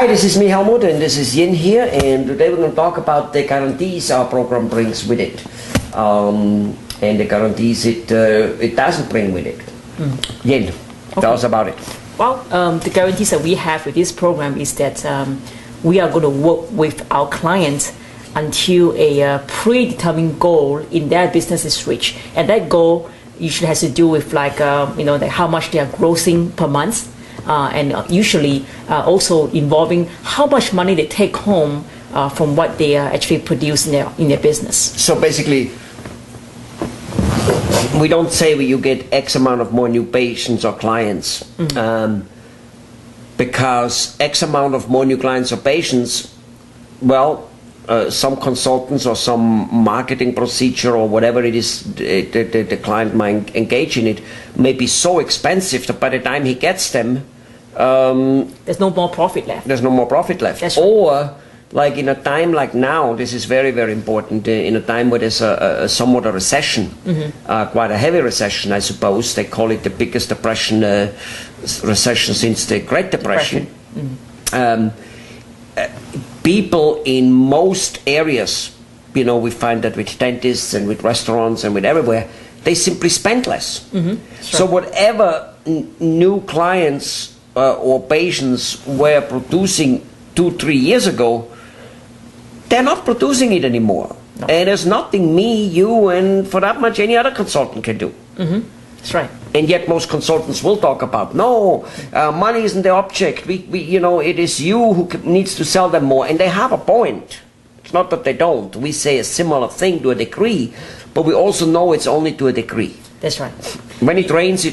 Hi, this is me, Helmut, and this is Yin here, and today we're going to talk about the guarantees our program brings with it, and the guarantees it doesn't bring with it. Yin, tell us about it. Well, the guarantees that we have with this program is that we are going to work with our clients until a predetermined goal in their business is reached, and that goal usually has to do with like how much they are grossing per month. And usually also involving how much money they take home from what they actually produce in their business. So basically, we don't say you get X amount of more new patients or clients, because X amount of more new clients or patients, well, some consultants or some marketing procedure or whatever it is the client might engage in it may be so expensive that by the time he gets them, there's no more profit left. There's no more profit left. That's right. Or, like in a time like now, this is very, very important, in a time where there's somewhat a recession, quite a heavy recession, I suppose. They call it the biggest recession since the Great Depression. People in most areas, we find that with dentists and with restaurants and with everywhere, they simply spend less. Sure. So whatever new clients or patients were producing 2-3 years ago, they're not producing it anymore. No. And there's nothing me, you, and for that much any other consultant can do. That's right. And yet most consultants will talk about, no, money isn't the object. It is you who needs to sell them more. And they have a point. It's not that they don't. We say a similar thing to a degree, but we also know it's only to a degree. That's right. When it rains,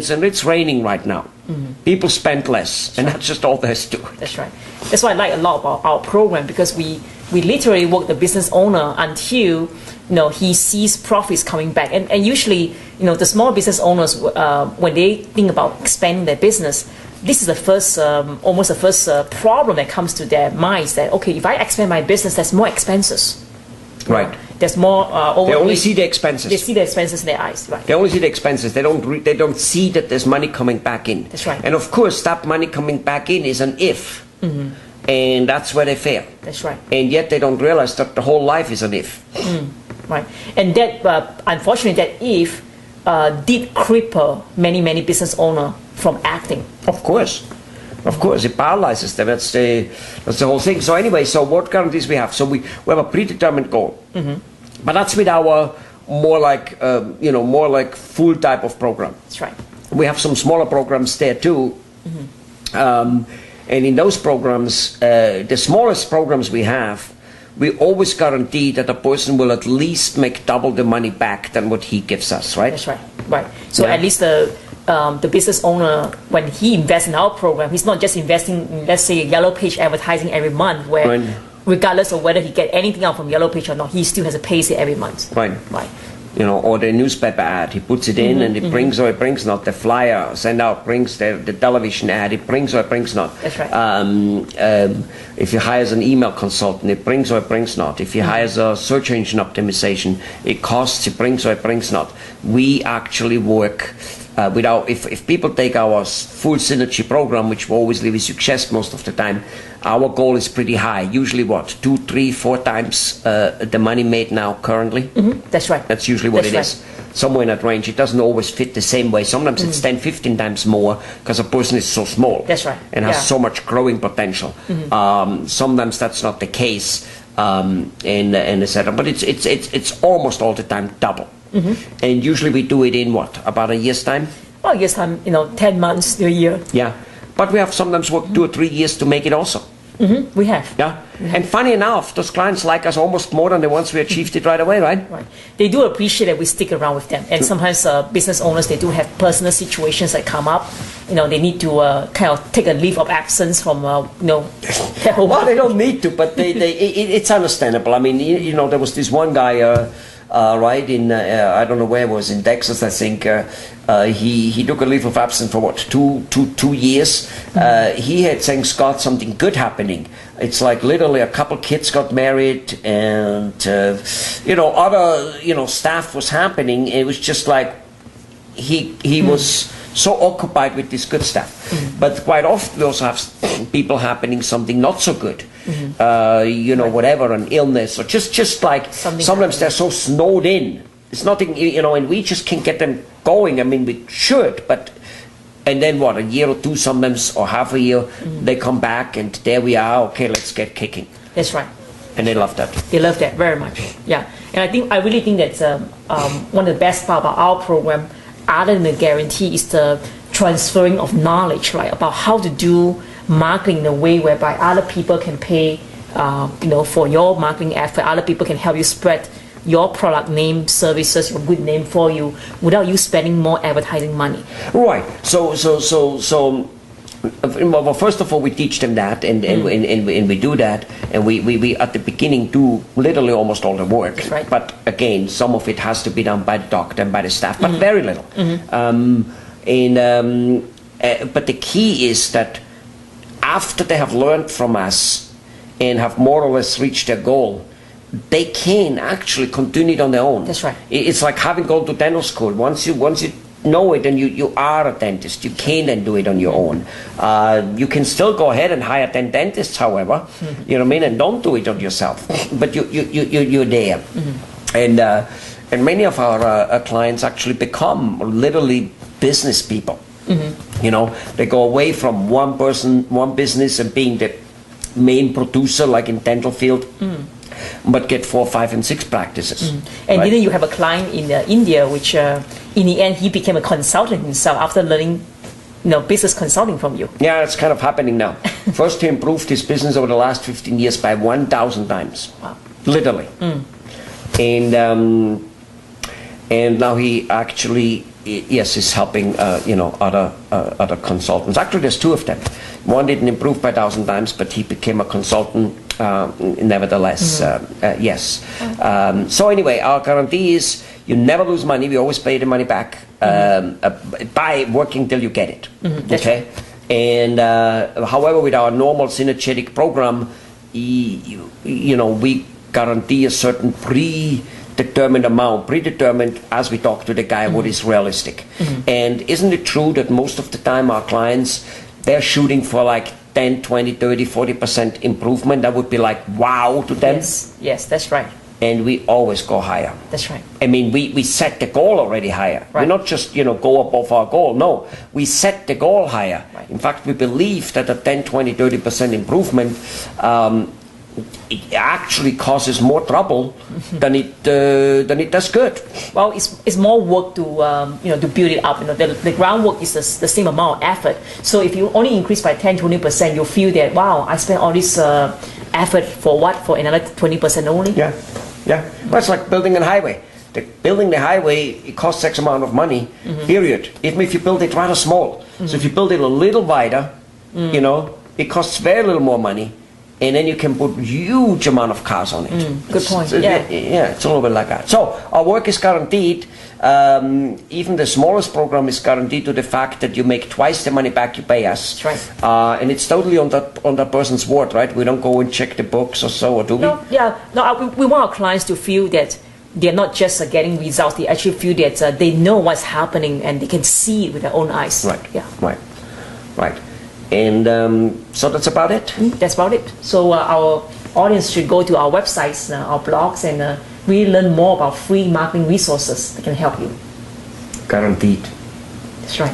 and it's raining right now. People spend less, and that's just all there is to it. That's right. That's why I like a lot about our program, because we literally work the business owner until he sees profits coming back. And usually, the small business owners, when they think about expanding their business, this is the first, almost the first problem that comes to their minds, that, okay, if I expand my business, there's more expenses. Right. There's more They only see the expenses. They see the expenses in their eyes, right? They only see the expenses. They don't see that there's money coming back in. That's right. And of course, that money coming back in is an if. And that's where they fail. That's right. And yet they don't realize that the whole life is an if. Right. And that, unfortunately, that if did cripple many business owners from acting. Of course. Of course, it paralyzes them. That's the whole thing. So anyway, so what guarantees we have? So we have a predetermined goal, but that's with our more like full type of program. That's right. We have some smaller programs there too, and in those programs, the smallest programs we have, we always guarantee that a person will at least make double the money back than what he gives us. Right. That's right. Right. So at least the business owner, when he invests in our program, he's not just investing in, let's say, Yellow Page advertising every month, where regardless of whether he get anything out from Yellow Page or not, he still has to pay it every month. Right. Right. Or the newspaper ad, he puts it in and it brings or it brings not. The flyer send out brings the television ad, it brings or it brings not. That's right. If he hires an email consultant, it brings or it brings not. If he hires a search engine optimization, it costs, it brings or it brings not. We actually work if people take our full synergy program, which we always leave is success most of the time, our goal is pretty high. Usually what, 2, 3, 4 times the money made now currently? That's right. That's usually what it is. Somewhere in that range. It doesn't always fit the same way. Sometimes it's 10, 15 times more because a person is so small. That's right. And has so much growing potential. Sometimes that's not the case, and etc. But it's almost all the time double. And usually we do it in what? About a year's time? Well, a year's time, 10 months to a year. Yeah. But we have sometimes worked 2 or 3 years to make it also. We have. Yeah. And funny enough, those clients like us almost more than the ones we achieved it right away, right? Right. They do appreciate that we stick around with them. And sometimes business owners, they do have personal situations that come up. They need to kind of take a leave of absence from, their whole Well, they don't need to, but it's understandable. I mean, there was this one guy, right in I don't know where it was, in Texas, I think. He took a leave of absence for what, two years. He had, thanks God, something good happening. It's like literally a couple kids got married, and other staff was happening. It was just like he was so occupied with this good stuff. But quite often we also have people happening something not so good. You know, whatever, an illness, or just like Something sometimes happening. they're so snowed in. It's nothing, you know, and we just can't get them going. I mean, we should, but and then what? A year or two, sometimes, or half a year, they come back, and there we are. Okay, let's get kicking. That's right. And they love that. They love that very much. Yeah, and I really think that's one of the best part about our program, other than the guarantee, is the transferring of knowledge, right, about how to do marketing in a way whereby other people can pay, you know, for your marketing effort. Other people can help you spread your product name, services, your good name for you, without you spending more advertising money. Right. So. Well, first of all, we teach them that, and we do that, and we at the beginning do literally almost all the work. That's right. But again, some of it has to be done by the doctor and by the staff, but very little. But the key is that after they have learned from us and have more or less reached their goal, they can actually continue it on their own. That's right. It's like having gone to dental school. Once you know it and you are a dentist, you can then do it on your own. You can still go ahead and hire 10 dentists, however, you know what I mean, and don't do it on yourself. But you're there. And many of our clients actually become literally business people. You know, they go away from one person, one business, and being the main producer, like in dental field, but get 4, 5, and 6 practices. And right? then you have a client in India, which in the end he became a consultant himself after learning, you know, business consulting from you. Yeah, it's kind of happening now. First, he improved his business over the last 15 years by 1,000 times, literally. And now he actually, yes, is helping you know, other consultants. Actually, there's 2 of them. One didn't improve by 1,000 times, but he became a consultant nevertheless. Yes. So anyway, our guarantee is you never lose money. We always pay the money back by working till you get it. Okay. And however, with our normal synergetic program, you know, we guarantee a certain predetermined amount, predetermined as we talk to the guy what is realistic. And isn't it true that most of the time our clients, they're shooting for like 10, 20, 30, 40% improvement? That would be like wow to them. Yes, that's right. And we always go higher. That's right. I mean, we set the goal already higher. Right. We not just, you know, go above our goal. No, we set the goal higher. Right. In fact, we believe that a 10, 20, 30% improvement it actually causes more trouble than it does good. Well, it's more work to you know, to build it up. You know, the groundwork is the same amount of effort. So if you only increase by 10-20%, you'll feel that wow, I spent all this effort for what? For another 20% only. Yeah, yeah. Well, it's like building a highway. Building the highway, it costs X amount of money. Period. Even if you build it rather small. So if you build it a little wider, you know, it costs very little more money. And then you can put huge amount of cars on it. Good point. Yeah, it's a little bit like that. So our work is guaranteed. Even the smallest program is guaranteed to the fact that you make twice the money back you pay us. That's right. And it's totally on that person's word, right? We don't go and check the books or so, or do we? No, yeah. No, we want our clients to feel that they're not just getting results. They actually feel that they know what's happening and they can see it with their own eyes. Right. Yeah. Right. And so that's about it. That's about it. So our audience should go to our websites, our blogs, and really learn more about free marketing resources that can help you. Guaranteed. That's right.